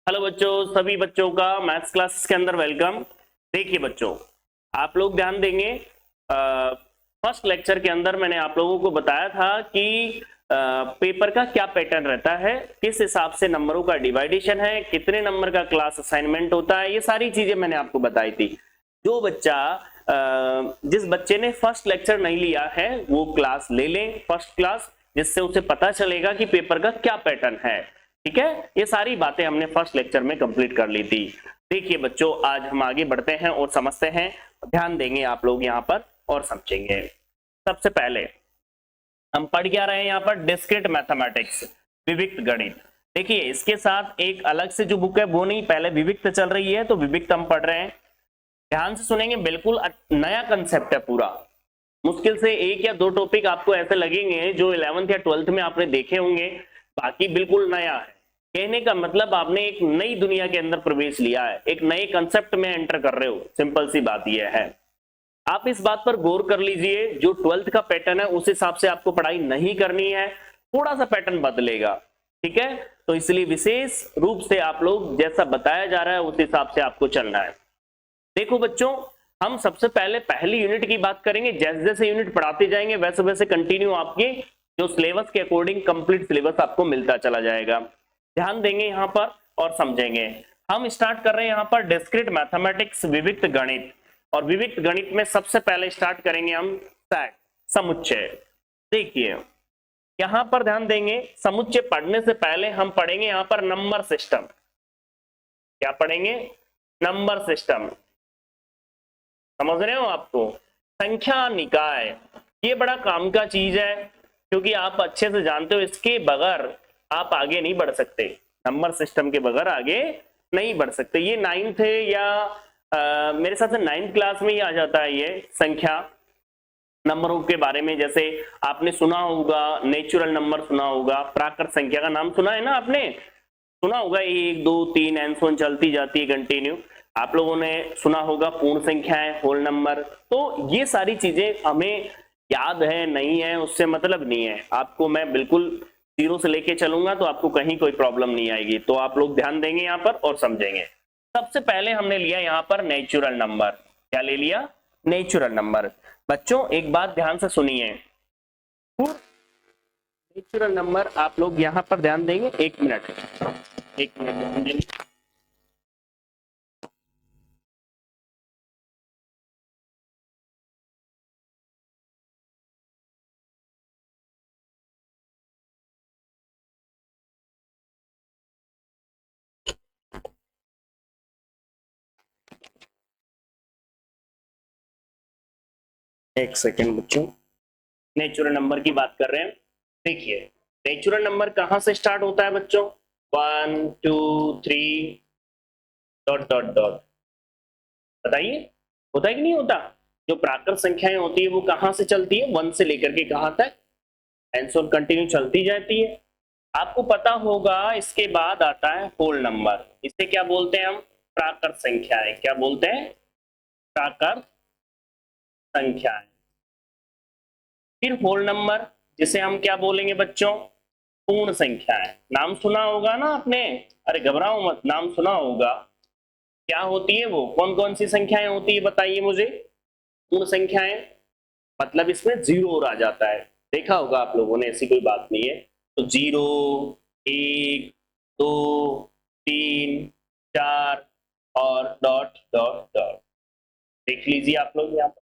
Hello बच्चों, सभी बच्चों का मैथ्स क्लासेस के अंदर वेलकम। देखिए बच्चों, आप लोग ध्यान देंगे। फर्स्ट लेक्चर के अंदर मैंने आप लोगों को बताया था कि पेपर का क्या पैटर्न रहता है, किस हिसाब से नंबरों का डिवाइडेशन है, कितने नंबर का क्लास असाइनमेंट होता है, ये सारी चीजें मैंने आपको बताई थी। जो बच्चा जिस बच्चे ने फर्स्ट लेक्चर नहीं लिया है वो क्लास ले लें, फर्स्ट क्लास, जिससे उसे पता चलेगा कि पेपर का क्या पैटर्न है। ठीक है, ये सारी बातें हमने फर्स्ट लेक्चर में कंप्लीट कर ली थी। देखिए बच्चों, आज हम आगे बढ़ते हैं और समझते हैं। ध्यान देंगे आप लोग यहाँ पर और समझेंगे। सबसे पहले हम पढ़ क्या रहे हैं यहाँ पर, डिस्क्रीट मैथमेटिक्स, विविक्त गणित। देखिए इसके साथ एक अलग से जो बुक है वो नहीं, पहले विविक्त चल रही है तो विविक्त हम पढ़ रहे हैं। ध्यान से सुनेंगे, बिल्कुल नया कंसेप्ट है पूरा। मुश्किल से एक या दो टॉपिक आपको ऐसे लगेंगे जो 11th या 12th में आपने देखे होंगे, बाकी बिल्कुल नया है। कहने का मतलब आपने एक नई दुनिया के अंदर प्रवेश लिया है, एक नए कंसेप्ट में एंटर कर रहे हो। सिंपल सी बात यह है, आप इस बात पर गौर कर लीजिए, जो 12th का पैटर्न है उस हिसाब से आपको पढ़ाई नहीं करनी है, थोड़ा सा पैटर्न बदलेगा। ठीक है, तो इसलिए विशेष रूप से आप लोग जैसा बताया जा रहा है उस हिसाब से आपको चलना है। देखो बच्चों, हम सबसे पहले पहली यूनिट की बात करेंगे। जैसे जैसे यूनिट पढ़ाते जाएंगे वैसे वैसे कंटिन्यू आपके जो सिलेबस के अकॉर्डिंग कंप्लीट सिलेबस आपको मिलता चला जाएगा। ध्यान देंगे यहाँ पर और समझेंगे। हम स्टार्ट कर रहे हैं यहाँ पर डिस्क्रीट मैथमेटिक्स, विविक्त गणित। और विविक्त गणित में सबसे पहले स्टार्ट करेंगे हम सेट, समुच्चय। देखिए यहाँ पर ध्यान देंगे, समुच्चय पढ़ने से पहले हम पढ़ेंगे यहाँ पर नंबर सिस्टम। क्या पढ़ेंगे? Number system. समझ रहे हो आपको? संख्या निकाय, ये बड़ा काम का चीज है, क्योंकि आप अच्छे से जानते हो इसके बगैर आप आगे नहीं बढ़ सकते। नंबर सिस्टम के बगैर आगे नहीं बढ़ सकते। ये 9th या मेरे साथ से 9th क्लास में ही आ जाता है ये संख्या नंबरों के बारे में। जैसे आपने सुना होगा नेचुरल नंबर, सुना होगा प्राकृत संख्या का नाम सुना है ना आपने, सुना होगा 1 2 3 एंड सो चलती जाती है कंटिन्यू। आप लोगों ने सुना होगा पूर्ण संख्याएं, होल नंबर। तो ये सारी चीजें हमें याद है नहीं है उससे मतलब नहीं है, आपको मैं बिल्कुल जीरो से लेके चलूंगा तो आपको कहीं कोई प्रॉब्लम नहीं आएगी। तो आप लोग ध्यान देंगे यहाँ पर और समझेंगे। सबसे पहले हमने लिया यहाँ पर नेचुरल नंबर। क्या ले लिया? Natural number. बच्चों एक बात ध्यान से सुनिए, नेचुरल नंबर आप लोग यहाँ पर ध्यान देंगे। एक मिनट ध्यान देंगे। एक सेकेंड बच्चों, नेचुरल नंबर की बात कर रहे हैं। देखिए नेचुरल नंबर कहां से स्टार्ट होता है बच्चों? 1 2 3 डॉट डॉट डॉट। बताइए, होता है कि नहीं होता? जो प्राकृत संख्याएं होती है वो कहां से चलती है? 1 से लेकर के कहां तक? एंड सो कंटिन्यू चलती जाती है। आपको पता होगा इसके बाद आता है होल नंबर। इसे क्या बोलते हैं हम? प्राकृत संख्याएं। क्या बोलते हैं? प्राकृत संख्याएं। फिर होल नंबर, जिसे हम क्या बोलेंगे बच्चों? पूर्ण संख्याएं। नाम सुना होगा ना आपने, अरे घबराओ मत, नाम सुना होगा। क्या होती है वो? कौन कौन सी संख्याएं होती है बताइए मुझे? पूर्ण संख्याएं, मतलब इसमें जीरो और आ जाता है। देखा होगा आप लोगों ने, ऐसी कोई बात नहीं है। तो 0 1 2 3 4 और डॉट डॉट डॉट। देख लीजिए आप लोग यहाँ पर।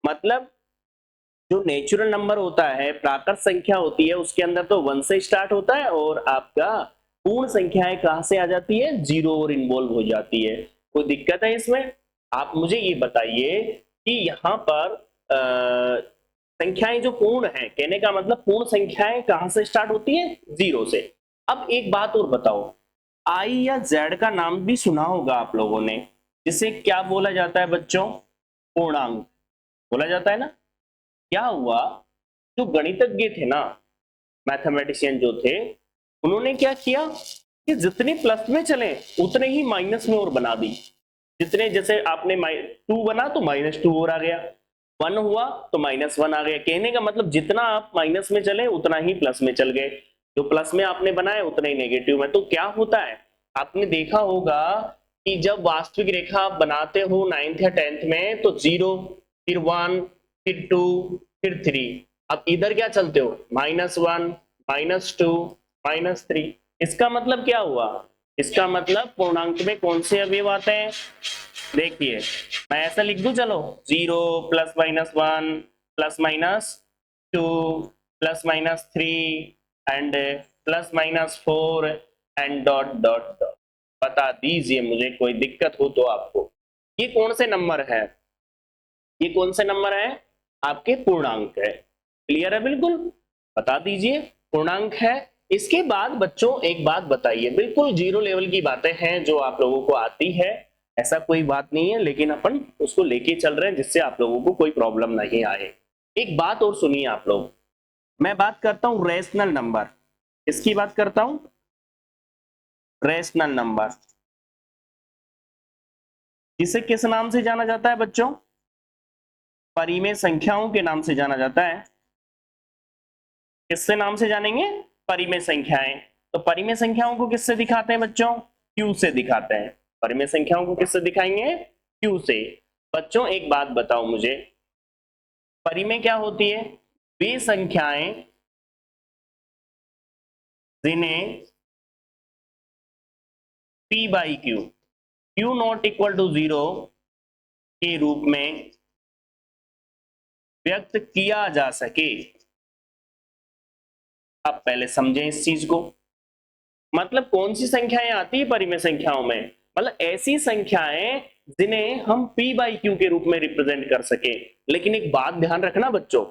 मतलब जो नेचुरल नंबर होता है, प्राकृत संख्या होती है, उसके अंदर तो 1 से स्टार्ट होता है और आपका पूर्ण संख्याएं कहां से आ जाती है? 0 और इन्वॉल्व हो जाती है। कोई दिक्कत है इसमें? आप मुझे ये बताइए कि यहाँ पर संख्याएं जो पूर्ण है, कहने का मतलब पूर्ण संख्याएं कहां से स्टार्ट होती है? 0 से। अब एक बात और बताओ, आई या जेड का नाम भी सुना होगा आप लोगों ने, जिसे क्या बोला जाता है बच्चों? पूर्णांक बोला जाता है ना। क्या हुआ, जो गणितज्ञ थे ना, मैथमेटिशियन जो थे, उन्होंने क्या किया कि जितने प्लस में चले उतने ही माइनस में और बना दी। जितने, जैसे आपने 2 बना तो -2 और आ गया, 1 हुआ तो -1 आ गया। कहने का मतलब जितना आप माइनस में चले उतना ही प्लस में चल गए, जो प्लस में आपने बनाया उतना ही नेगेटिव में। तो क्या होता है, आपने देखा होगा कि जब वास्तविक रेखा आप बनाते हो 9th या 10th में तो 0, फिर 1, फिर 2, फिर 3। अब इधर क्या चलते हो, -1, -2, -3। इसका मतलब क्या हुआ, इसका मतलब पूर्णांक में कौन से अवयव आते हैं। देखिए मैं ऐसा लिख दूं, चलो 0 +-1 +-2 +-3 and +-4 and dot dot dot. बता दीजिए मुझे, कोई दिक्कत हो तो आपको। ये कौन से नंबर है, ये कौन से नंबर है, आपके पूर्णांक है। क्लियर है बिल्कुल, बता दीजिए पूर्णांक है। इसके बाद बच्चों एक बात बताइए, बिल्कुल जीरो लेवल की बातें हैं जो आप लोगों को आती है, ऐसा कोई बात नहीं है, लेकिन अपन उसको लेके चल रहे हैं जिससे आप लोगों को कोई प्रॉब्लम नहीं आए। एक बात और सुनिए आप लोग, मैं बात करता हूं रेशनल नंबर। किसकी बात करता हूं, रेशनल नंबर। जिसे किस नाम से जाना जाता है बच्चों, परिमेय संख्याओं के नाम से जाना जाता है। किससे नाम से जानेंगे, परिमेय संख्याएं। तो परिमेय संख्याओं को किससे दिखाते हैं बच्चों, क्यू से दिखाते हैं। परिमेय संख्याओं को किससे दिखाएंगे, क्यू से। बच्चों एक बात बताओ मुझे, परिमेय क्या होती है, वे संख्याएं जिन्हें p by Q, Q not equal to 0 के रूप में व्यक्त किया जा सके। अब पहले समझें इस चीज को, मतलब कौन सी संख्याएं आती है परिमेय संख्याओं में, मतलब ऐसी संख्याएं जिन्हें हम p बाई क्यू के रूप में रिप्रेजेंट कर सके। लेकिन एक बात ध्यान रखना बच्चों,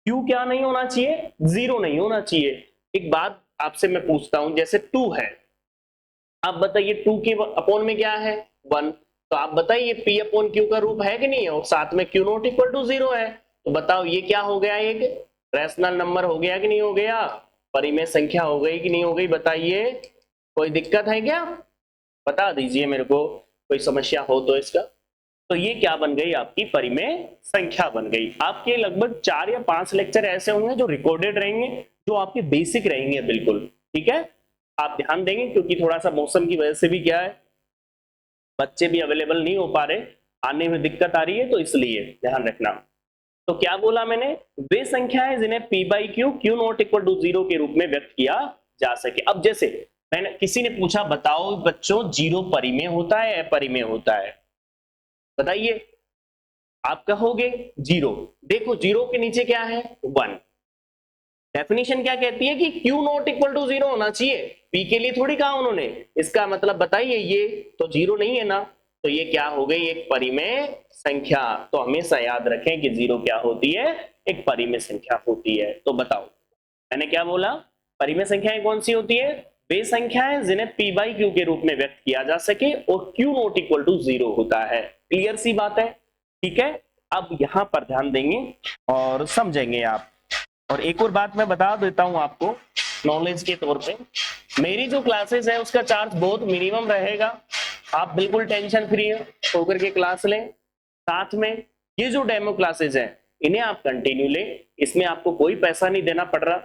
q क्या नहीं होना चाहिए, 0 नहीं होना चाहिए। एक बात आपसे मैं पूछता हूं, जैसे 2 है, आप बताइए 2 के अपॉन में क्या है, 1। तो आप बताइए p अपॉन क्यू का रूप है कि नहीं है, और साथ में q नॉट इक्वल टू 0 है। तो बताओ ये क्या हो गया, एक रैशनल नंबर हो गया कि नहीं हो गया, परिमेय संख्या हो गई कि नहीं हो गई, बताइए कोई दिक्कत है क्या, बता दीजिए मेरे को, कोई समस्या हो तो इसका। तो ये क्या बन गई, आपकी परिमेय संख्या बन गई। आपके लगभग 4 या 5 लेक्चर ऐसे होंगे जो रिकॉर्डेड रहेंगे, जो आपके बेसिक रहेंगे बिल्कुल, ठीक है। आप ध्यान देंगे क्योंकि थोड़ा सा मौसम की वजह से भी क्या है, बच्चे भी अवेलेबल नहीं हो पा रहे, आने में दिक्कत आ रही है, तो इसलिए ध्यान रखना। तो क्या बोला मैंने, वे संख्याएं जिन्हें p by Q, Q not equal to 0 के रूप में व्यक्त किया जा सके। अब जैसे मैंने, किसी ने पूछा बताओ बच्चों जीरो परिमेय होता है अपरिमेय होता है, बताइए। आप कहोगे जीरो, देखो जीरो के नीचे क्या है, 1। डेफिनेशन क्या कहती है कि क्यू नॉट इक्वल टू 0 होना चाहिए, p के लिए थोड़ी कहा उन्होंने। इसका मतलब बताइए ये तो 0 नहीं है ना, तो ये क्या हो गई, एक परिमेय संख्या। तो हमेशा याद रखें कि 0 क्या होती है, एक परिमेय संख्या होती है। तो बताओ मैंने क्या बोला, परिमेय संख्याएं कौन सी होती है, वे संख्याएं जिन्हें p बाई क्यू के रूप में व्यक्त किया जा सके और q नॉट इक्वल टू 0 होता है। क्लियर सी बात है, ठीक है। अब यहां पर ध्यान देंगे और समझेंगे आप। और एक और बात मैं बता देता हूं आपको नॉलेज के तौर पे, मेरी जो क्लासेस है उसका चार्ज बहुत मिनिमम रहेगा, आप बिल्कुल टेंशन फ्री होकर के क्लास लें। साथ में ये जो डेमो क्लासेस हैं इन्हें आप कंटिन्यू लें, इसमें आपको कोई पैसा नहीं देना पड़ रहा,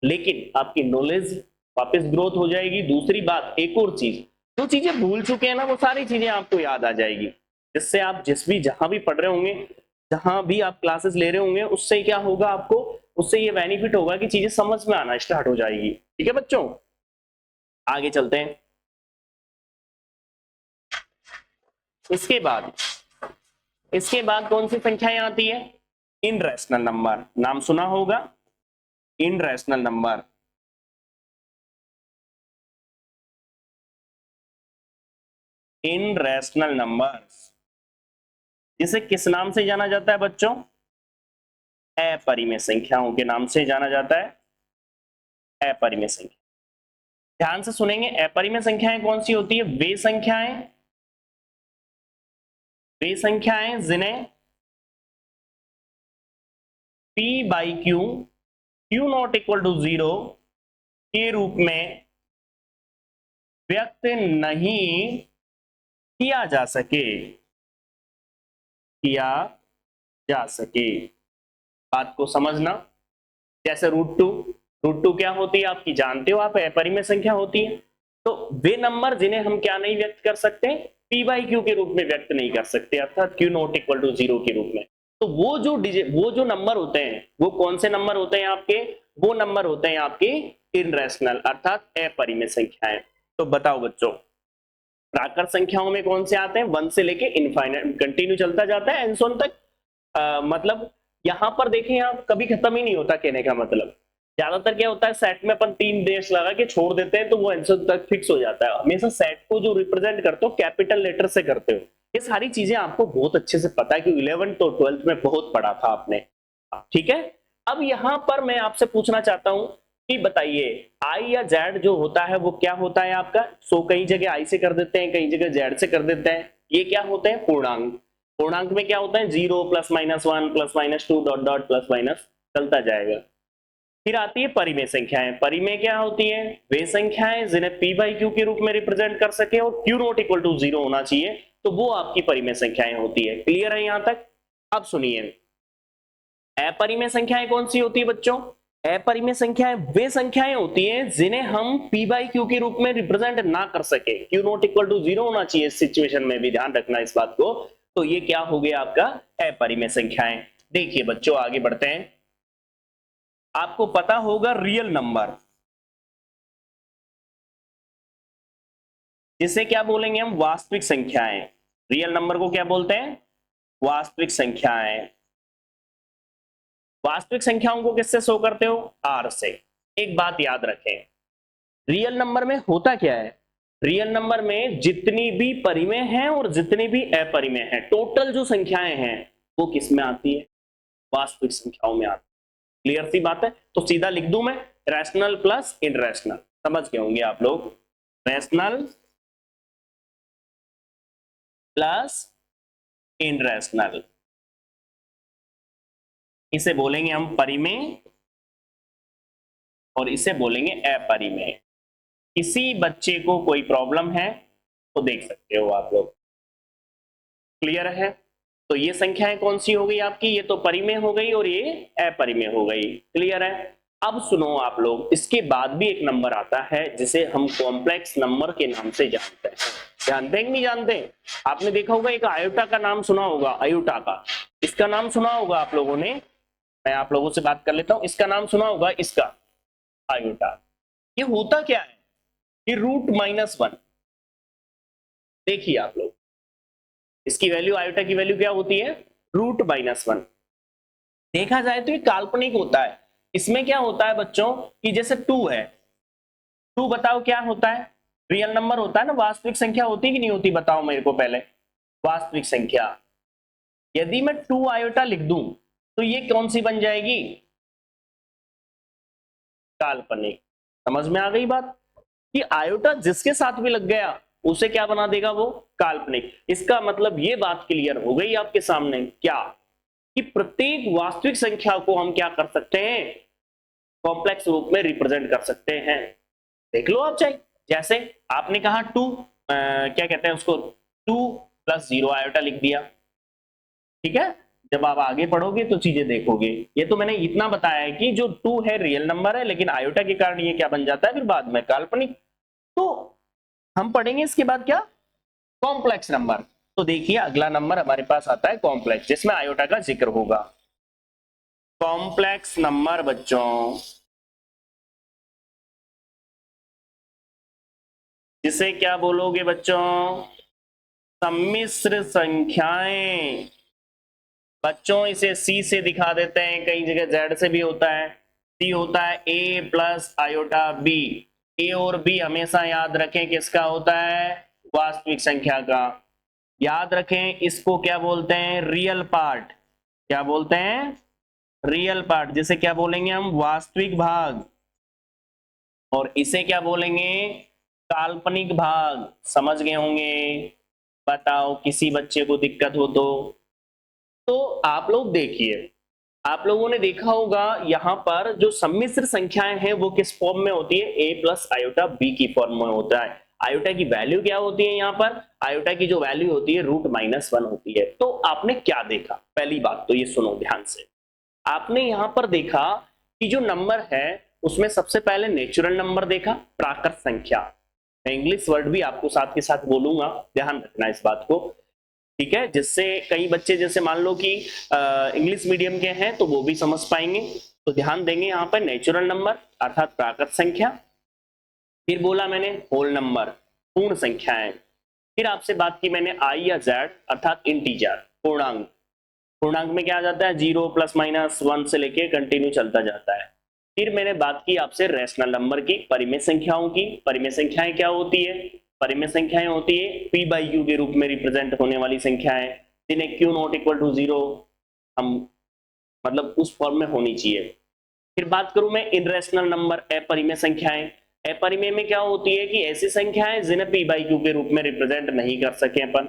लेकिन आपकी नॉलेज वापस ग्रोथ हो जाएगी। दूसरी बात, एक और चीज, जो चीजें भूल चुके हैं ना वो सारी चीजें आपको याद आ जाएगी, जिससे आप जिस भी जहां भी पढ़ रहे होंगे, जहां भी आप क्लासेस ले रहे होंगे, उससे क्या होगा आपको, उससे ये बेनिफिट होगा कि चीजें समझ में आना स्टार्ट हो जाएगी। ठीक है बच्चों, आगे चलते हैं। इसके बाद कौन सी संख्याएं आती है, इन रैशनल नंबर, नाम सुना होगा, इन रैशनल नंबर। इन रैशनल नंबर्स, जिसे किस नाम से जाना जाता है बच्चों, अपरिमेय संख्याओं के नाम से जाना जाता है, अपरिमेय संख्या। ध्यान से सुनेंगे, अपरिमेय संख्याएं कौन सी होती है, वे संख्याएं जिन्हें p by Q, Q not equal to 0 के रूप में व्यक्त नहीं किया जा सके, किया जा सके। बात को समझना, जैसे √2, √2 क्या होती है आपकी जानते हो आप, अपरिमेय संख्या होती है। तो वे नंबर जिन्हें हम क्या नहीं व्यक्त कर सकते, पी बाई क्यू के रूप में व्यक्त नहीं कर सकते, अर्थात क्यू नॉट इक्वल टू 0 के रूप में। तो वो जो नंबर होते हैं वो कौन से नंबर होते हैं आपके, वो नंबर होते हैं आपके इनरेशनल अर्थात अपरिमेय संख्याएं। तो बताओ बच्चों, प्राकृत संख्याओं में कौन से आते हैं, 1 से लेके इनफाइनाइट कंटिन्यू चलता जाता है एंड तक। मतलब यहां पर देखें आप, कभी खत्म ही नहीं होता, कहने का मतलब ज्यादातर क्या होता है, सेट में अपन 3 डेश लगा के छोड़ देते हैं तो वो आंसर तक फिक्स हो जाता है। हमेशा सेट को जो रिप्रेजेंट करते हो कैपिटल लेटर से करते हो। ये सारी चीजें आपको बहुत अच्छे से पता है कि 11th और 12th में बहुत पढ़ा था आपने, ठीक है। अब यहां पर मैं आपसे पूछना चाहता हूं कि बताइए आई या जेड जो होता है वो क्या होता है आपका। सो कई जगह आई से कर देते हैं, कई जगह जेड से कर देते हैं। ये क्या होते हैं, पूर्णांक। पूर्णांक में क्या होता है, 0 plus minus 1 plus minus 2 dot dot plus minus चलता जाएगा। फिर आती है परिमेय संख्याएं। परिमेय क्या होती है, वे संख्याएं जिन्हें पी बाई क्यू के रूप में रिप्रेजेंट कर सके और क्यू नॉट इक्वल टू 0 होना चाहिए, तो वो आपकी परिमेय संख्याएं होती है। क्लियर है यहां तक। अब सुनिए, अपरिमेय संख्याएं कौन सी होती है बच्चों, अपरिमेय संख्याएं वे संख्याएं होती हैं जिन्हें हम पी बाई क्यू के रूप में रिप्रेजेंट ना कर सके, क्यू नॉट इक्वल टू 0 होना चाहिए इस सिचुएशन में भी, ध्यान रखना इस बात को। तो ये क्या हो गया आपका अपरिमेय संख्याएं। देखिए बच्चों आगे बढ़ते हैं। आपको पता होगा रियल नंबर, जिसे क्या बोलेंगे हम, वास्तविक संख्याएं। रियल नंबर को क्या बोलते हैं, वास्तविक संख्याएं। वास्तविक संख्याओं को किससे शो करते हो, आर से। एक बात याद रखें, रियल नंबर में होता क्या है, रियल नंबर में जितनी भी परिमेय हैं और जितनी भी अपरिमेय हैं, टोटल जो संख्याएं हैं वो किस में आती है, वास्तविक संख्याओं में आती है। क्लियर सी बात है। तो सीधा लिख दूं मैं, रैशनल प्लस इनरैशनल। समझ गए होंगे आप लोग, रैशनल प्लस इनरैशनल, इसे बोलेंगे हम परिमेय और इसे बोलेंगे अपरिमेय। किसी बच्चे को कोई प्रॉब्लम है तो देख सकते हो आप लोग। क्लियर है। तो ये संख्याएं कौन सी हो गई आपकी, ये तो परिमेय हो गई और ये अपरिमेय हो गई। क्लियर है। अब सुनो आप लोग, इसके बाद भी एक नंबर आता है जिसे हम कॉम्प्लेक्स नंबर के नाम से जानते हैं। जानते हैं कि नहीं जानते, आपने देखा होगा एक आयोटा का नाम सुना होगा, आयोटा का, इसका नाम सुना होगा आप लोगों ने। मैं आप लोगों से बात कर लेता हूं, इसका नाम सुना होगा, इसका आयोटा। ये होता क्या है, ये √-1। देखिए आप लोग, इसकी वैल्यू, आयोटा की वैल्यू क्या होती है, √-1। देखा जाए तो ये काल्पनिक होता है। इसमें क्या होता है बच्चों कि जैसे 2 है, 2 बताओ क्या होता है, रियल नंबर होता है ना, वास्तविक संख्या होती कि नहीं होती, बताओ मेरे को पहले। वास्तविक संख्या, यदि मैं 2 आयोटा लिख दूं तो ये कौन सी बन जाएगी, काल्पनिक। समझ में आ गई बात कि आयोटा जिसके साथ भी लग गया उसे क्या बना देगा, वो काल्पनिक। इसका मतलब ये बात क्लियर हो गई आपके सामने, क्या कि प्रत्येक वास्तविक संख्या को हम क्या कर सकते हैं, कॉम्प्लेक्स रूप में रिप्रेजेंट कर सकते हैं। देख लो आप चाहे, जैसे आपने कहा 2 क्या कहते हैं उसको, 2 + 0 आयोटा लिख दिया, ठीक है। जब आप आगे पढ़ोगे तो चीजें देखोगे। ये तो मैंने इतना बताया है कि जो 2 है रियल नंबर है, लेकिन आयोटा के कारण ये क्या बन जाता है फिर बाद में, काल्पनिक। तो हम पढ़ेंगे इसके बाद क्या, कॉम्प्लेक्स नंबर। तो देखिए अगला नंबर हमारे पास आता है कॉम्प्लेक्स, जिसमें आयोटा का जिक्र होगा। कॉम्प्लेक्स नंबर बच्चों, जिसे क्या बोलोगे बच्चों, सम्मिश्र संख्याएं। बच्चों इसे सी से दिखा देते हैं, कई जगह जेड से भी होता है। सी होता है a + आयोटा b। ए और बी हमेशा याद रखें किसका होता है, वास्तविक संख्या का। याद रखें इसको क्या बोलते हैं, रियल पार्ट। क्या बोलते हैं, रियल पार्ट, जिसे क्या बोलेंगे हम, वास्तविक भाग। और इसे क्या बोलेंगे, काल्पनिक भाग। समझ गए होंगे। बताओ किसी बच्चे को दिक्कत हो तो आप लोग देखिए, आप लोगों ने देखा होगा यहाँ पर जो सम्मिश्र संख्याएं हैं वो किस फॉर्म में होती है, a + आयोटा b की फॉर्म में होता है। आयोटा की वैल्यू क्या होती है, यहाँ पर आयोटा की जो वैल्यू होती है √-1 होती है। तो आपने क्या देखा, पहली बात तो ये सुनो ध्यान से, आपने यहाँ पर देखा कि जो नंबर है उसमें सबसे पहले नेचुरल नंबर देखा, प्राकृत संख्या। मैं इंग्लिश वर्ड भी आपको साथ के साथ बोलूंगा, ध्यान रखना इस बात को, ठीक है, जिससे कई बच्चे जैसे मान लो कि इंग्लिश मीडियम के हैं तो वो भी समझ पाएंगे। तो ध्यान देंगे यहाँ पर नेचुरल नंबर अर्थात प्राकृत संख्या, फिर बोला मैंने होल नंबर पूर्ण संख्याएं, फिर आपसे बात की मैंने आई या जेड अर्थात इंटीजर पूर्णांक, पूर्णांक में क्या आ जाता है 0 प्लस माइनस 1 से लेके कंटिन्यू चलता जाता है। फिर मैंने बात की आपसे रेशनल नंबर की, परिमेय संख्याओं की। परिमेय संख्याएं क्या होती है? परिमेय संख्याएं होती है p बाई क्यू के रूप में रिप्रेजेंट होने वाली संख्याएं जिन्हें q नॉट इक्वल टू 0 हम मतलब उस फॉर्म में होनी चाहिए। फिर बात करूं मैं इनरेशनल नंबर अपरिमेय संख्याएं। अपरिमेय में क्या होती है कि ऐसी संख्याएं जिन्हें p बाई क्यू के रूप में रिप्रेजेंट नहीं कर सके अपन,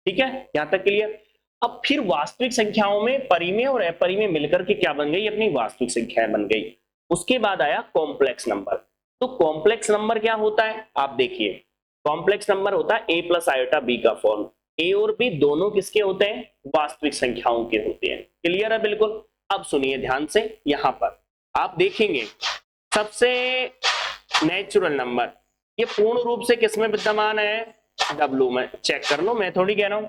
ठीक है, यहां तक क्लियर। अब फिर वास्तविक संख्याओं में परिमेय और अपरिमेय मिलकर के क्या बन गई? अपनी वास्तविक संख्याएं बन गई। उसके बाद आया कॉम्प्लेक्स नंबर। तो कॉम्प्लेक्स नंबर क्या होता है आप देखिए, कॉम्प्लेक्स नंबर होता है a प्लस आयोटा b का फॉर्म। a और b दोनों किसके होते हैं? वास्तविक संख्याओं के होते हैं। क्लियर है बिल्कुल। अब सुनिए ध्यान से, यहां पर आप देखेंगे सबसे नेचुरल नंबर ये पूर्ण रूप से किसमें विद्यमान है? W में। चेक कर लो, मैं थोड़ी कह रहा हूं।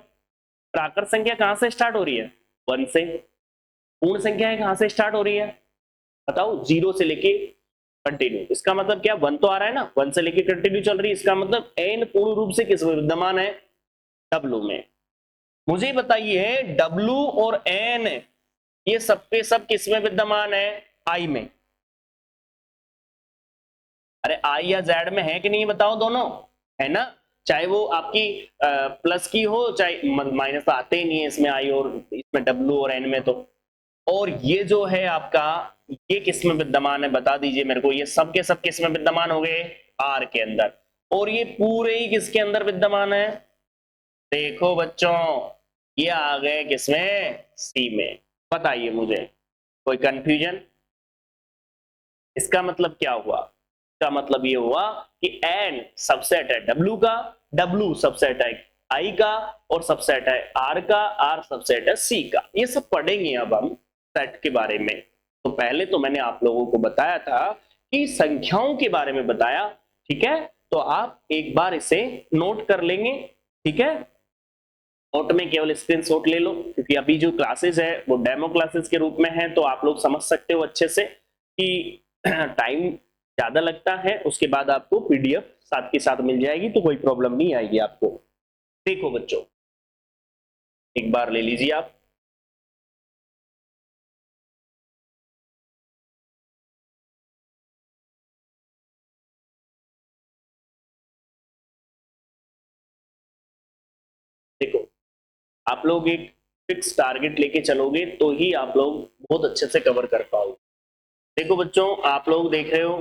प्राकृत संख्या कहां से स्टार्ट हो रही है? 1 से। पूर्ण संख्या कहां से स्टार्ट हो रही है बताओ? 0 से लेके कंटिन्यू। इसका मतलब क्या? 1 तो आ रहा है ना, 1 से लेके कंटिन्यू चल रही है। इसका मतलब n पूर्ण रूप से किस में विद्यमान है? W में। मुझे बताइए W और n ये सब पे सब किस में विद्यमान है? I में। अरे I या Z में है कि नहीं बताओ? दोनों है ना, चाहे वो आपकी प्लस की हो चाहे माइनस, तो आते ही नहीं है इसमें I और इसमें W और N में। तो और ये जो है आपका ये किस में विद्यमान है बता दीजिए मेरे को। ये सब के सब किस में विद्यमान हो गए? R के अंदर। और ये पूरे ही किसके अंदर विद्यमान है? देखो बच्चों ये आ गए किसमें? C में। बताइए मुझे कोई कंफ्यूजन? इसका मतलब क्या हुआ? इसका मतलब ये हुआ कि n सबसेट है W का, W सबसेट है I का, और सबसेट है R का, R सबसेट है C का। ये सब पढ़ेंगे अब हम सेट के बारे में। तो पहले तो मैंने आप लोगों को बताया था कि संख्याओं के बारे में बताया, ठीक है, तो आप एक बार इसे नोट कर लेंगे, ठीक है। नोट में केवल स्क्रीनशॉट ले लो क्योंकि अभी जो क्लासेस है वो डेमो क्लासेस के रूप में है, तो आप लोग समझ सकते हो अच्छे से कि टाइम ज्यादा लगता है। उसके बाद आपको पीडीएफ साथ के साथ मिल जाएगी तो कोई प्रॉब्लम नहीं आएगी आपको। देखो बच्चों एक बार ले लीजिए आप, देखो आप लोग एक फिक्स टारगेट लेके चलोगे तो ही आप लोग बहुत अच्छे से कवर कर पाओगे। देखो बच्चों आप लोग देख रहे हो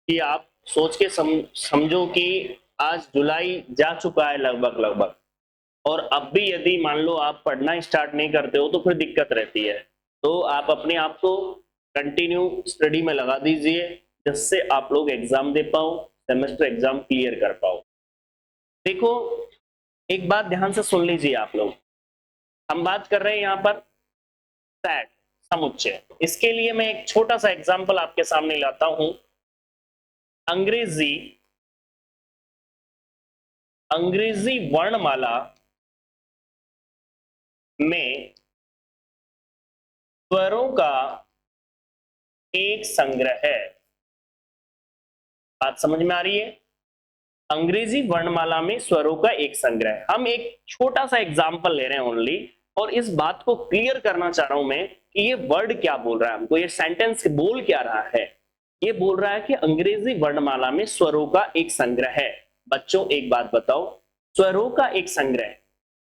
कि आप सोच के समझो कि आज जुलाई जा चुका है लगभग लगभग, और अब भी यदि मान लो आप पढ़ना स्टार्ट नहीं करते हो तो फिर दिक्कत रहती है। तो आप अपने आप को कंटिन्यू स्टडी में लगा दीजिए जिससे आप लोग एग्जाम दे पाओ, सेमेस्टर एग्जाम क्लियर कर पाओ। देखो एक बात ध्यान से सुन लीजिए आप लोग, हम बात कर रहे हैं यहाँ पर सेट समुच्चय। इसके लिए मैं एक छोटा सा एग्जांपल आपके सामने लाता हूं। अंग्रेजी वर्णमाला में स्वरों का एक संग्रह है। बात समझ में आ रही है? अंग्रेजी वर्णमाला में स्वरों का एक संग्रह। हम एक छोटा सा एग्जांपल ले रहे हैं ओनली, और इस बात को क्लियर करना चाह रहा हूं मैं कि ये वर्ड क्या बोल रहा है हमको, ये सेंटेंस बोल क्या रहा है। ये बोल रहा है कि अंग्रेजी वर्णमाला में स्वरों का एक संग्रह है। बच्चों एक बात बताओ, स्वरों का एक संग्रह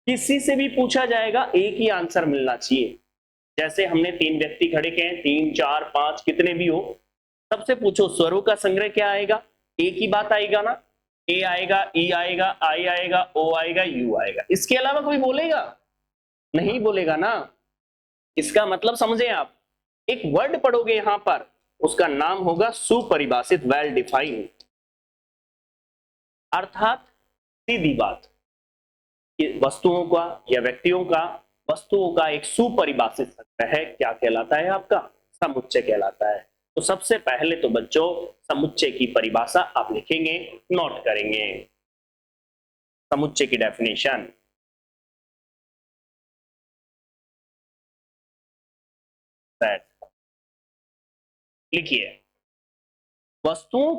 किसी से भी पूछा जाएगा एक ही आंसर मिलना चाहिए। जैसे हमने 3 व्यक्ति खड़े किए हैं, 3 4 5 कितने भी हो, सबसे पूछो स्वरों का संग्रह क्या आएगा? एक ही बात आएगा ना, ए आएगा, ई आएगा, आई आएगा, ओ आएगा, यू आएगा। इसके अलावा कोई बोलेगा? नहीं बोलेगा ना। इसका मतलब समझे आप, एक वर्ड पढ़ोगे यहां पर, उसका नाम होगा सुपरिभाषित, वेल डिफाइंड। अर्थात सीधी बात, वस्तुओं का या व्यक्तियों का, वस्तुओं का एक सुपरिभाषित संग्रह है, क्या कहलाता है आपका? समुच्चय कहलाता है। तो सबसे पहले तो बच्चों समुच्चय की परिभाषा आप लिखेंगे, नोट करेंगे। समुच्चय की डेफिनेशन। सेट, लिखिए, वस्तुओं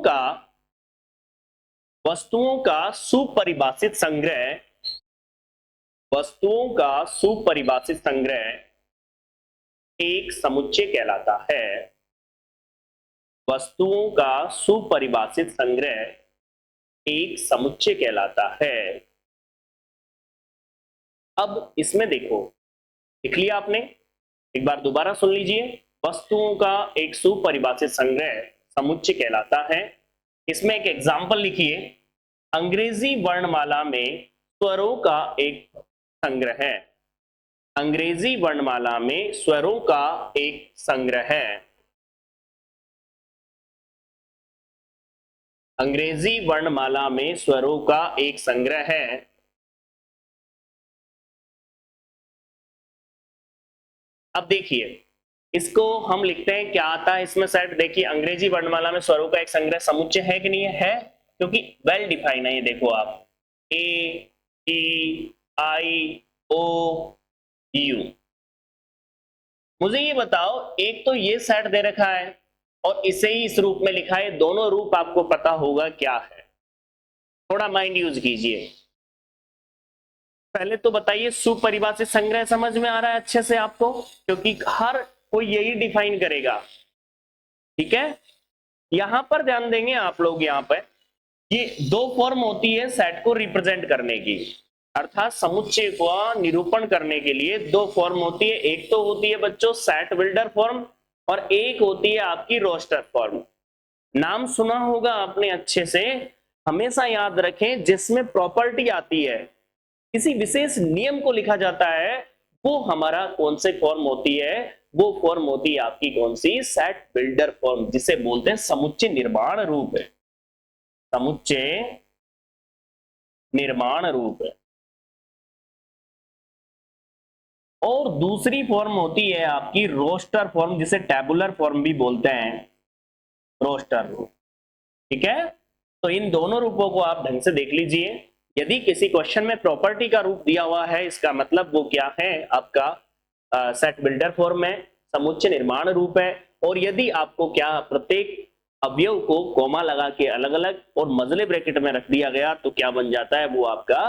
का सुपरिभाषित संग्रह, वस्तुओं का सुपरिभाषित संग्रह एक समुच्चय कहलाता है। वस्तुओं का सुपरिभाषित संग्रह एक समुच्चय कहलाता है। अब इसमें देखो, लिख लिया आपने, एक बार दोबारा सुन लीजिए। वस्तुओं का एक सुपरिभाषित संग्रह समुच्चय कहलाता है। इसमें एक एग्जाम्पल लिखिए, अंग्रेजी वर्णमाला में स्वरों का एक संग्रह है। अंग्रेजी वर्णमाला में स्वरों का एक संग्रह है। अंग्रेजी वर्णमाला में स्वरों का एक संग्रह है। अब देखिए, इसको हम लिखते हैं, क्या आता है इसमें सेट। देखिए, अंग्रेजी वर्णमाला में स्वरों का एक संग्रह समुच्चय है कि नहीं है, क्योंकि वेल डिफाइन है। ये देखो आप, ए, ई, आई, ओ, यू। मुझे ये बताओ, एक तो ये सेट दे रखा है और इसे ही इस रूप में लिखा है, दोनों रूप आपको पता होगा क्या है। थोड़ा माइंड यूज कीजिए। पहले तो बताइए, सुपरिभाषित संग्रह समझ में आ रहा है अच्छे से आपको, क्योंकि हर कोई यही डिफाइन करेगा। ठीक है, यहां पर ध्यान देंगे आप लोग। यहां पर ये दो फॉर्म होती है सेट को रिप्रेजेंट करने की, अर्थात समुच्चय को निरूपण करने के लिए दो फॉर्म होती है। एक तो होती है बच्चों सेट बिल्डर फॉर्म, और एक होती है आपकी रोस्टर फॉर्म। नाम सुना होगा आपने अच्छे से, हमेशा याद रखें, जिसमें प्रॉपर्टी आती है, किसी विशेष नियम को लिखा जाता है, वो हमारा कौन से फॉर्म होती है, वो फॉर्म होती है आपकी कौन सी, सेट बिल्डर फॉर्म, जिसे बोलते हैं समुच्चय निर्माण रूप है। समुच्चय निर्माण रूप है। और दूसरी फॉर्म होती है आपकी रोस्टर फॉर्म, जिसे टेबुलर फॉर्म भी बोलते हैं, रोस्टर रूप। ठीक है, तो इन दोनों रूपों को आप ढंग से देख लीजिए। यदि किसी क्वेश्चन में प्रॉपर्टी का रूप दिया हुआ है, इसका मतलब वो क्या है, आपका सेट बिल्डर फॉर्म है, समुच्चय निर्माण रूप है। और यदि आपको क्या प्रत्येक अवयव को कोमा लगा के अलग अलग और मजले ब्रैकेट में रख दिया गया, तो क्या बन जाता है वो आपका,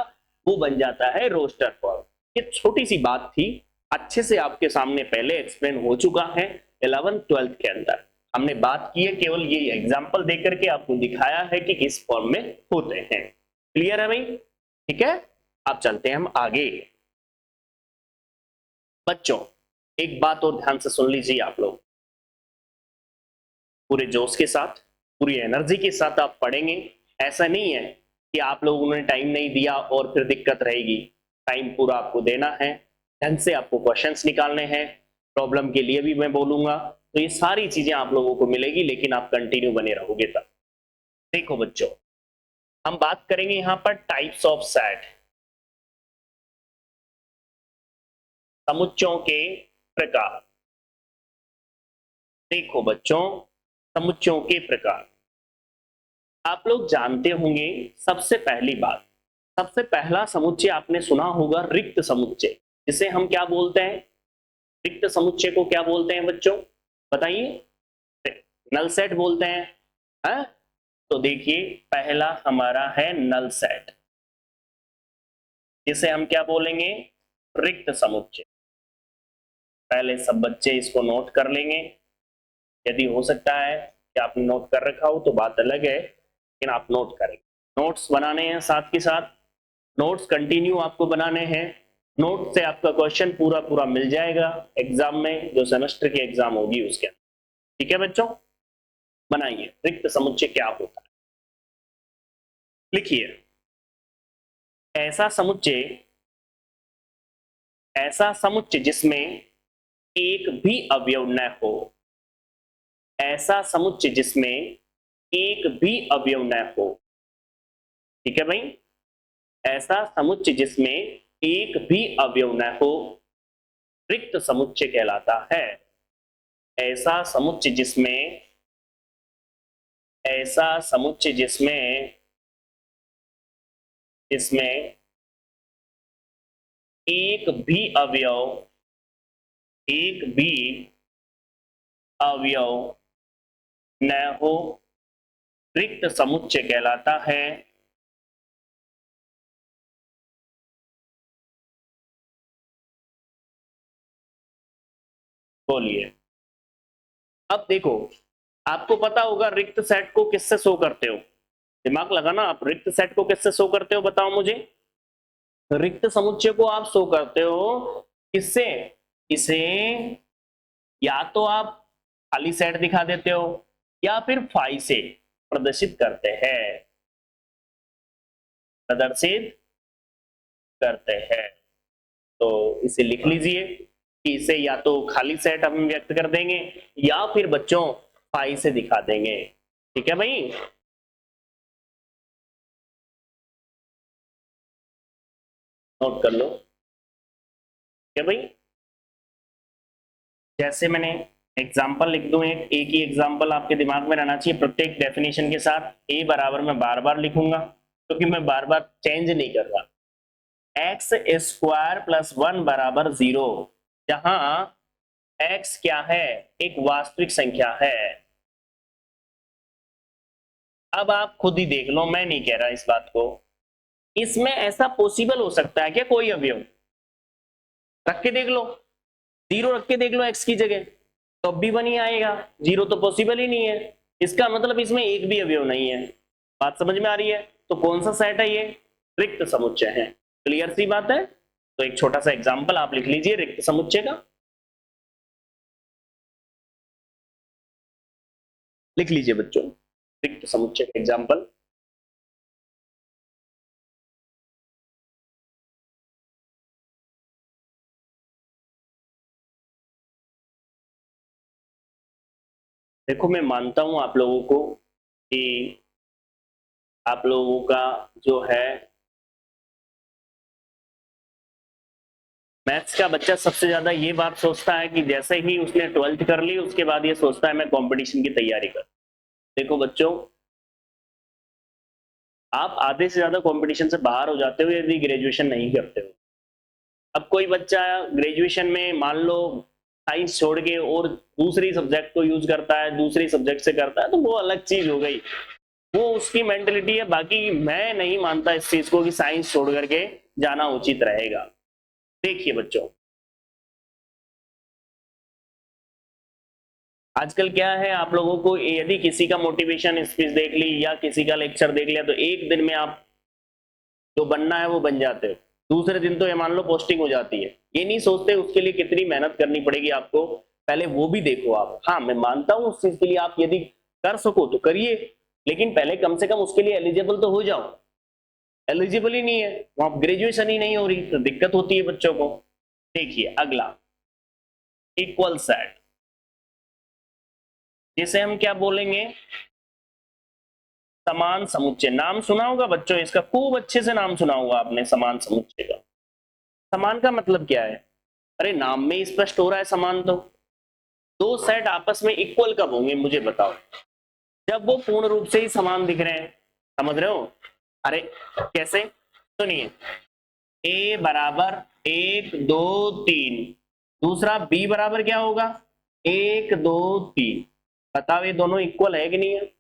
वो बन जाता है रोस्टर फॉर्म। ये छोटी सी बात थी, अच्छे से आपके सामने पहले एक्सप्लेन हो चुका है 11th 12th के अंदर। हमने बात की है, केवल ये एग्जांपल देकर के आपको दिखाया है कि किस फॉर्म में होते हैं। क्लियर है भाई? ठीक है, अब चलते हैं हम आगे। बच्चों, एक बात और ध्यान से सुन लीजिए आप लोग, पूरे जोश के साथ, पूरी एनर्जी के साथ आप पढ़ेंगे। ऐसा नहीं है कि आप लोगों ने टाइम नहीं दिया और फिर दिक्कत रहेगी। टाइम पूरा आपको देना है, ढंग से आपको क्वेश्चंस निकालने हैं। प्रॉब्लम के लिए भी मैं बोलूंगा, तो ये सारी चीजें आप लोगों को मिलेगी, लेकिन आप कंटिन्यू बने रहोगे तब। देखो बच्चों, हम बात करेंगे यहां पर टाइप्स ऑफ सेट, समुच्चयों के प्रकार। देखो बच्चों, समुच्चयों के प्रकार आप लोग जानते होंगे। सबसे पहली बात, सबसे पहला समुच्चय आपने सुना होगा रिक्त समुच्चय, जिसे हम क्या बोलते हैं, रिक्त समुच्चय को क्या बोलते हैं बच्चों, बताइए। नल सेट बोलते हैं, है? तो देखिए, पहला हमारा है नल सेट, जिसे हम क्या बोलेंगे, रिक्त समुच्चय। पहले सब बच्चे इसको नोट कर लेंगे। यदि हो सकता है कि आपने नोट कर रखा हो तो बात अलग है, लेकिन आप नोट करें। नोट्स बनाने हैं, साथ के साथ नोट्स कंटिन्यू आपको बनाने हैं। नोट से आपका क्वेश्चन पूरा पूरा मिल जाएगा एग्जाम में, जो सेमेस्टर की एग्जाम होगी उसके अंदर। ठीक है बच्चों, बनाइए रिक्त समुच्चय क्या होता है। लिखिए, ऐसा समुच्चय, ऐसा समुच्चय जिसमें एक भी अवयव न हो, ऐसा समुच्चय जिसमें एक भी अवयव न हो। ठीक है भाई, ऐसा समुच्चय जिसमें एक भी अवयव न हो रिक्त समुच्चय कहलाता है। ऐसा समुच्चय जिसमें, ऐसा समुच्चय जिसमें इसमें एक भी अवयव न हो रिक्त समुच्चय कहलाता है। बोलिए। अब देखो, आपको पता होगा रिक्त सेट को किससे शो करते हो, दिमाग लगाना, आप रिक्त सेट को किससे शो करते हो बताओ मुझे। रिक्त समुच्चय को आप शो करते हो किससे, इसे या तो आप खाली सेट दिखा देते हो या फिर फाई से प्रदर्शित करते हैं, तो इसे लिख लीजिए कि इसे या तो खाली सेट हम व्यक्त कर देंगे या फिर बच्चों फाई से दिखा देंगे। ठीक है भाई, नोट कर लो। ठीक है भाई, जैसे मैंने एग्जाम्पल लिख दूं, एक ही एग्जाम्पल आपके दिमाग में रहना चाहिए प्रत्येक डेफिनेशन के साथ। ए बराबर मैं बार बार लिखूंगा क्योंकि मैं बार बार चेंज नहीं कर रहा। एक्स स्क्वायर प्लस 1 बराबर 0, जहां एक्स क्या है, एक वास्तविक संख्या है। अब आप खुद ही देख लो, मैं नहीं कह रहा इस बात को। इसमें ऐसा पॉसिबल हो सकता है क्या कोई अवयव, रख के देख लो, 0 रख के देख लो एक्स की जगह, तो अब भी 1 ही आएगा, 0 तो पॉसिबल ही नहीं है। इसका मतलब इसमें एक भी अवयव नहीं है। बात समझ में आ रही है? तो कौन सा सेट है ये, रिक्त समुच्चय है। क्लियर सी बात है। तो एक छोटा सा एग्जांपल आप लिख लीजिए रिक्त समुच्चय का, लिख लीजिए बच्चों रिक्त समुच्चय का एग्जांपल। देखो, मैं मानता हूं आप लोगों को कि आप लोगों का जो है मैथ्स का बच्चा सबसे ज्यादा ये बात सोचता है कि जैसे ही उसने 12th कर ली उसके बाद ये सोचता है मैं कंपटीशन की तैयारी कर। देखो बच्चों, आप आधे से ज्यादा कंपटीशन से बाहर हो जाते हो यदि ग्रेजुएशन नहीं करते हो। अब कोई बच्चा ग्रेजुएशन में मान लो साइंस छोड़ के और दूसरी सब्जेक्ट को यूज करता है, दूसरी सब्जेक्ट से करता है, तो वो अलग चीज हो गई, वो उसकी मेंटेलिटी है। बाकी मैं नहीं मानता इस चीज को कि साइंस छोड़ करके जाना उचित रहेगा। देखिए बच्चों, आजकल क्या है, आप लोगों को यदि किसी का मोटिवेशन स्पीच देख ली या किसी का लेक्चर देख लिया तो एक दिन में आप जो बनना है वो बन जाते हो, दूसरे दिन तो ये मान लो पोस्टिंग हो जाती है। ये नहीं सोचते उसके लिए कितनी मेहनत करनी पड़ेगी आपको, पहले वो भी देखो आप। हाँ, मैं मानता हूं उस चीज के लिए आप यदि कर सको तो करिए, लेकिन पहले कम से कम उसके लिए एलिजिबल तो हो जाओ। एलिजिबल ही नहीं है, वहां ग्रेजुएशन ही नहीं हो रही तो दिक्कत होती है बच्चों को। देखिए अगला, इक्वल सेट, जिसे हम क्या बोलेंगे, समान समुच्चय। नाम सुना होगा बच्चों इसका, खूब अच्छे से नाम सुना होगा आपने समान समुच्चय का। समान का मतलब क्या है, अरे नाम में ही स्पष्ट हो रहा है समान। तो दो सेट आपस में इक्वल कब होंगे मुझे बताओ, जब वो पूर्ण रूप से ही समान दिख रहे हैं। समझ रहे हो? अरे कैसे, सुनिए, ए बराबर 1 2 3, दूसरा बी बराबर क्या होगा 1 2 3। बताओ ये दोनों इक्वल है कि नहीं है?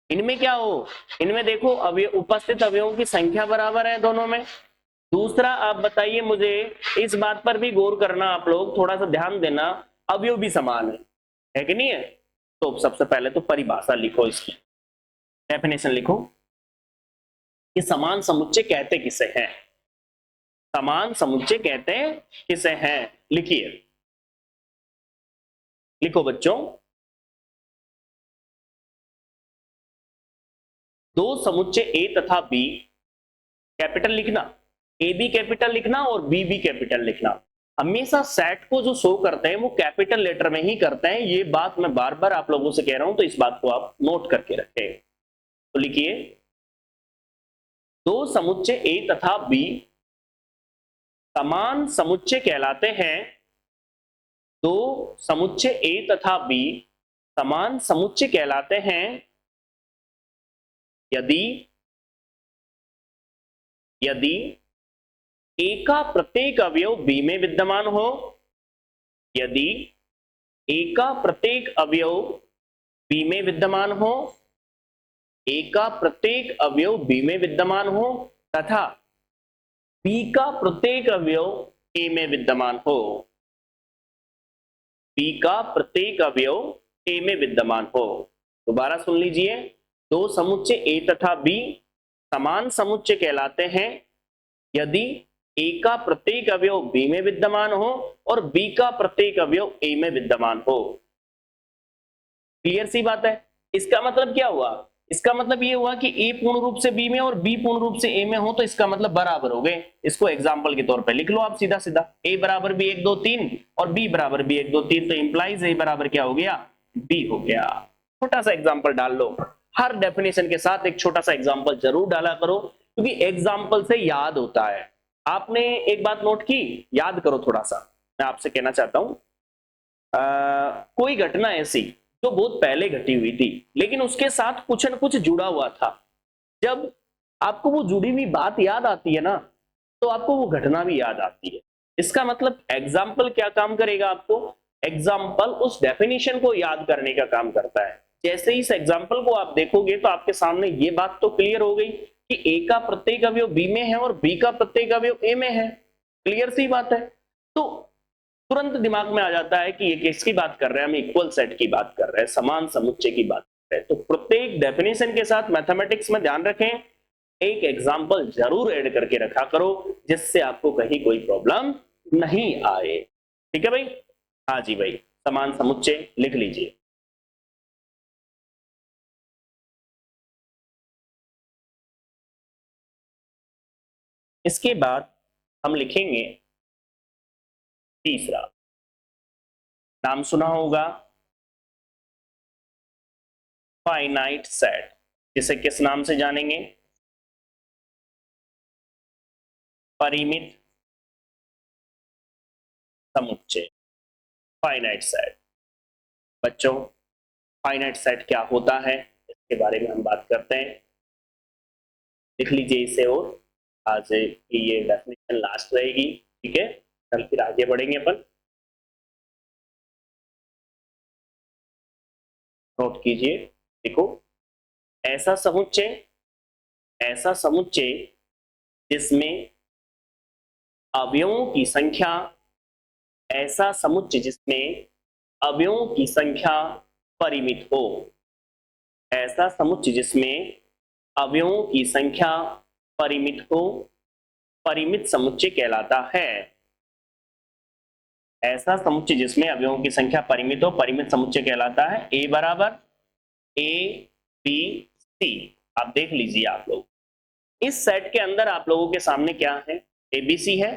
इनमें क्या हो, इनमें देखो अवयव, उपस्थित अवयवों की संख्या बराबर है दोनों में। दूसरा आप बताइए मुझे, इस बात पर भी गौर करना, आप लोग थोड़ा सा ध्यान देना, अवयव भी समान है कि नहीं है? तो सबसे पहले तो परिभाषा लिखो, इसकी डेफिनेशन लिखो कि समान समुच्चय कहते किसे हैं। समान समुच्चय कहते किसे हैं, लिखिए, लिखो बच्चों, दो समुच्चय ए तथा बी, कैपिटल लिखना, ए भी कैपिटल लिखना और बी भी कैपिटल लिखना। हमेशा सेट को जो शो करते हैं वो कैपिटल लेटर में ही करते हैं, ये बात मैं बार बार आप लोगों से कह रहा हूं, तो इस बात को आप नोट करके रखें। तो लिखिए, दो समुच्चय ए तथा बी समान समुच्चय कहलाते हैं। दो समुच्चय ए तथा बी समान समुच्चय कहलाते हैं यदि यदि ए का प्रत्येक अवयव बी में विद्यमान हो, यदि ए का प्रत्येक अवयव बी में विद्यमान हो, ए का प्रत्येक अवयव बी में विद्यमान हो तथा बी का प्रत्येक अवयव ए में विद्यमान हो, बी का प्रत्येक अवयव ए में विद्यमान हो। दोबारा सुन लीजिए, दो समुच्चय ए तथा बी समान समुच्चय कहलाते हैं यदि ए का प्रत्येक अवयव बी में विद्यमान हो और बी का प्रत्येक अवयव ए में विद्यमान हो। क्लियर सी बात है। इसका मतलब क्या हुआ? इसका मतलब ये हुआ कि ए पूर्ण रूप से बी में और बी पूर्ण रूप से ए में हो तो इसका मतलब बराबर हो गए। इसको एग्जांपल के तौर पे लिख लो आप सीधा सीधा, ए बराबर बी 1 2 3 और बी बराबर बी 1 2 3, तो इंप्लाइज ए बराबर क्या हो गया? बी हो गया। छोटा सा एग्जांपल डाल लो, हर डेफिनेशन के साथ एक छोटा सा एग्जांपल जरूर डाला करो क्योंकि एग्जांपल से याद होता है। आपने एक बात नोट की, याद करो थोड़ा सा, मैं आपसे कहना चाहता हूं कोई घटना ऐसी जो बहुत पहले घटी हुई थी लेकिन उसके साथ कुछ न कुछ जुड़ा हुआ था, जब आपको वो जुड़ी हुई बात याद आती है ना तो आपको वो घटना भी याद आती है। इसका मतलब एग्जाम्पल क्या काम करेगा? आपको एग्जाम्पल उस डेफिनेशन को याद करने का काम करता है। जैसे ही इस एग्जाम्पल को आप देखोगे तो आपके सामने ये बात तो क्लियर हो गई कि ए का प्रत्येक अवयव बी में है और बी का प्रत्येक अवयव ए में है। क्लियर सी बात है। तो तुरंत दिमाग में आ जाता है कि ये किसकी बात कर रहे हैं? हम इक्वल सेट की बात कर रहे हैं, समान समुच्चय की बात कर रहे हैं। तो प्रत्येक डेफिनेशन के साथ मैथमेटिक्स में ध्यान रखें, एक एग्जाम्पल जरूर ऐड करके रखा करो जिससे आपको कहीं कोई प्रॉब्लम नहीं आए। ठीक है भाई? हाँ जी भाई, समान समुच्चय लिख लीजिए। इसके बाद हम लिखेंगे तीसरा, नाम सुना होगा फाइनाइट सेट। जिसे किस नाम से जानेंगे? परिमित समुच्चय, फाइनाइट सेट। बच्चों, फाइनाइट सेट क्या होता है इसके बारे में हम बात करते हैं। लिख लीजिए इसे, और आज ये डेफिनेशन लास्ट रहेगी। ठीक है, कल फिर आगे बढ़ेंगे अपन। नोट कीजिए, देखो, ऐसा समुच्चय जिसमें अवयवों की संख्या, ऐसा समुच्चय जिसमें अवयवों की संख्या परिमित हो, ऐसा समुच्चय जिसमें अवयवों की संख्या परिमित हो, परिमित समुच्चय कहलाता है। ऐसा समुच्चय जिसमें अवयवों की संख्या परिमित हो, परिमित समुच्चय कहलाता है। ए बराबर ए बी सी, आप देख लीजिए आप लोग, इस सेट के अंदर आप लोगों के सामने क्या है? एबीसी है।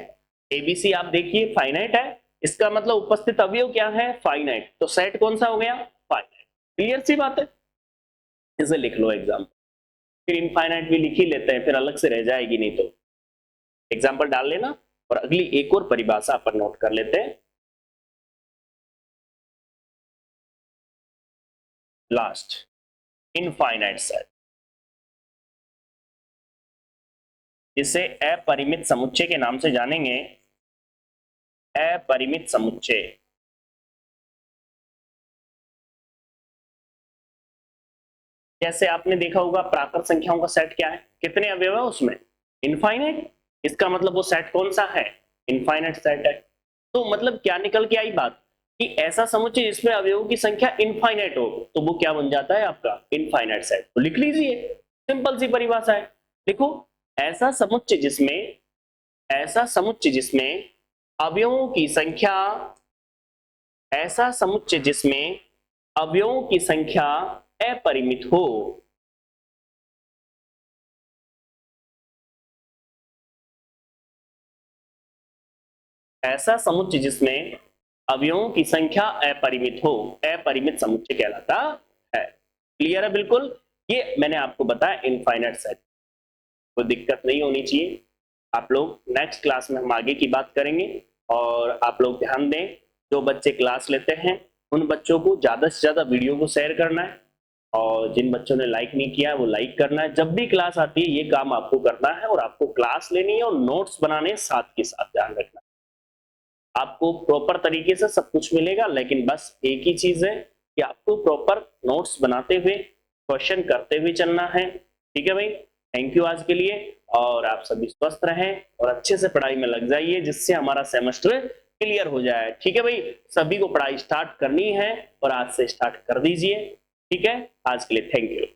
एबीसी आप देखिए फाइनाइट है, इसका मतलब उपस्थित अवयव क्या है? फाइनाइट। तो सेट कौन सा हो गया? फाइनाइट। क्लियर सी बात है। इसे लिख लो एग्जाम्पल, फिर इनफाइनाइट भी लिख ही लेते हैं, फिर अलग से रह जाएगी नहीं तो। एग्जाम्पल डाल लेना और अगली एक और परिभाषा अपन नोट कर लेते हैं। लास्ट, इनफाइनाइट सेट, जिसे अपरिमित समुच्चय के नाम से जानेंगे। अपरिमित समुच्चय, जैसे आपने देखा होगा प्राकृत संख्याओं का सेट क्या है? कितने अवयव है उसमें? इनफाइनाइट। इसका मतलब वो सेट कौन सा है? इनफाइनाइट सेट है। तो मतलब क्या निकल के आई बात कि ऐसा समुच्चय जिसमें अवयवों की संख्या इनफाइनाइट हो तो वो क्या बन जाता है? आपका इनफाइनाइट सेट। तो लिख लीजिए, सिंपल सी परिभाषा है। देखो, ऐसा समुच्चय जिसमें अवयवों की संख्या, ऐसा समुच्चय जिसमें अवयवों की संख्या अपरिमित हो, ऐसा समुच्चय जिसमें अवयवों की संख्या अपरिमित हो, अपरिमित समुच्चय कहलाता है। क्लियर है? बिल्कुल। ये मैंने आपको बताया इनफाइनाइट सेट, कोई दिक्कत नहीं होनी चाहिए। आप लोग नेक्स्ट क्लास में हम आगे की बात करेंगे और आप लोग ध्यान दें, जो बच्चे क्लास लेते हैं उन बच्चों को ज्यादा से ज्यादा वीडियो को शेयर करना है। और जिन बच्चों ने लाइक नहीं किया वो लाइक करना है। जब भी क्लास आती है ये काम आपको करना है और आपको क्लास लेनी है और नोट्स बनाने साथ के साथ, ध्यान रखना। आपको प्रॉपर तरीके से सब कुछ मिलेगा, लेकिन बस एक ही चीज है कि आपको प्रॉपर नोट्स बनाते हुए क्वेश्चन करते हुए चलना है। ठीक है भाई, थैंक यू आज के लिए, और आप सभी स्वस्थ रहें और अच्छे से पढ़ाई में लग जाइए जिससे हमारा सेमेस्टर क्लियर हो जाए। ठीक है भाई, सभी को पढ़ाई स्टार्ट करनी है और आज से स्टार्ट कर दीजिए। ठीक है, आज के लिए थैंक यू।